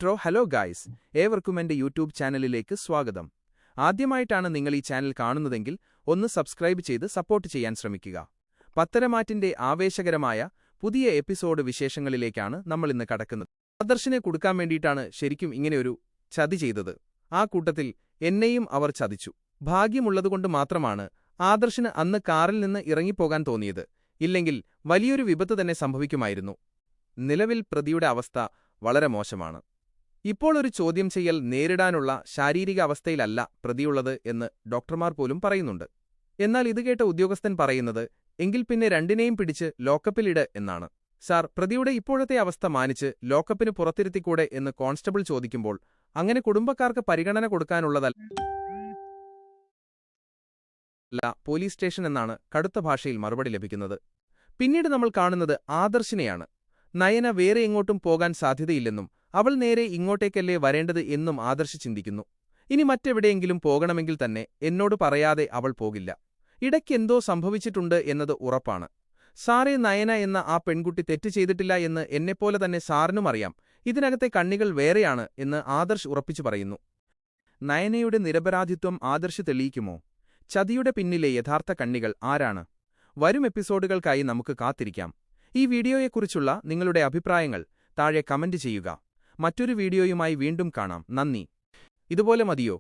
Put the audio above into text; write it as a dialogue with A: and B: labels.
A: Hello guys, ഏവർക്കും എൻ്റെ YouTube ചാനലിലേക്ക് സ്വാഗതം. ആദ്യമായിട്ടാണ് നിങ്ങൾ ഈ ചാനൽ കാണുന്നതെങ്കിൽ ഒന്ന് സബ്സ്ക്രൈബ് ചെയ്ത് സപ്പോർട്ട് ചെയ്യാൻ ശ്രമിക്കുക. പത്തരമാറ്റിന്റെ ആവേശകരമായ പുതിയ എപ്പിസോഡ് വിശേഷങ്ങളിലേക്കാണ് നമ്മൾ ഇന്ന് കടക്കുന്നത്. ആദർശിനെ കൊടുക്കാൻ വേണ്ടിയിട്ടാണ് ശരിക്കും ഇങ്ങനെയൊരു ചതി ചെയ്തത്. ആ കൂട്ടത്തിൽ എന്നെയും അവർ ചതിച്ചു. ഭാഗ്യമുള്ളതുകൊണ്ട് മാത്രമാണ് ആദർശിന് അന്ന് കാറിൽ നിന്ന് ഇറങ്ങിപ്പോകാൻ തോന്നിയത്. ഇല്ലെങ്കിൽ വലിയൊരു വിപത്ത് തന്നെ സംഭവിക്കുമായിരുന്നു. നിലവിൽ പ്രതിയുടെ അവസ്ഥ വളരെ മോശമാണ്. ഇപ്പോൾ ഒരു ചോദ്യം ചെയ്യൽ നേരിടാനുള്ള ശാരീരിക അവസ്ഥയിലല്ല പ്രതിയുള്ളത് എന്ന് ഡോക്ടർമാർ പോലും പറയുന്നുണ്ട്. എന്നാൽ ഇത് കേട്ട ഉദ്യോഗസ്ഥൻ പറയുന്നത്, എങ്കിൽ പിന്നെ രണ്ടിനെയും പിടിച്ച് ലോക്കപ്പിലിട് എന്നാണ്. സാർ, പ്രതിയുടെ ഇപ്പോഴത്തെ അവസ്ഥ മാനിച്ച് ലോക്കപ്പിന് പുറത്തിരുത്തിക്കൂടെ എന്ന് കോൺസ്റ്റബിൾ ചോദിക്കുമ്പോൾ, അങ്ങനെ കുടുംബക്കാർക്ക് പരിഗണന കൊടുക്കാനുള്ളതല്ല, പോലീസ് സ്റ്റേഷൻ എന്നാണ് കടുത്ത ഭാഷയിൽ മറുപടി ലഭിക്കുന്നത്. പിന്നീട് നമ്മൾ കാണുന്നത് ആദർശിനെയാണ്. നയന വേറെ എങ്ങോട്ടും പോകാൻ സാധ്യതയില്ലെന്നും അവൾ നേരെ ഇങ്ങോട്ടേക്കല്ലേ വരേണ്ടത് എന്നും ആദർശ് ചിന്തിക്കുന്നു. ഇനി മറ്റെവിടെയെങ്കിലും പോകണമെങ്കിൽ തന്നെ എന്നോട് പറയാതെ അവൾ പോകില്ല. ഇടയ്ക്കെന്തോ സംഭവിച്ചിട്ടുണ്ട് എന്നത് ഉറപ്പാണ്. സാറേ, നയന എന്ന ആ പെൺകുട്ടി തെറ്റ് ചെയ്തിട്ടില്ല എന്ന് എന്നെപ്പോലെ തന്നെ സാറിനും അറിയാം. ഇതിനകത്തെ കണ്ണികൾ വേറെയാണ് എന്ന് ആദർശ് ഉറപ്പിച്ചു പറയുന്നു. നയനയുടെ നിരപരാധിത്വം ആദർശ് തെളിയിക്കുമോ? ചതിയുടെ പിന്നിലെ യഥാർത്ഥ കണ്ണികൾ ആരാണ്? വരും എപ്പിസോഡുകൾക്കായി നമുക്ക് കാത്തിരിക്കാം. ഈ വീഡിയോയെക്കുറിച്ചുള്ള നിങ്ങളുടെ അഭിപ്രായങ്ങൾ താഴെ കമന്റ് ചെയ്യുക. മറ്റൊരു വീഡിയോയുമായി വീണ്ടും കാണാം. നന്ദി. ഇതുപോലെ മതിയോ?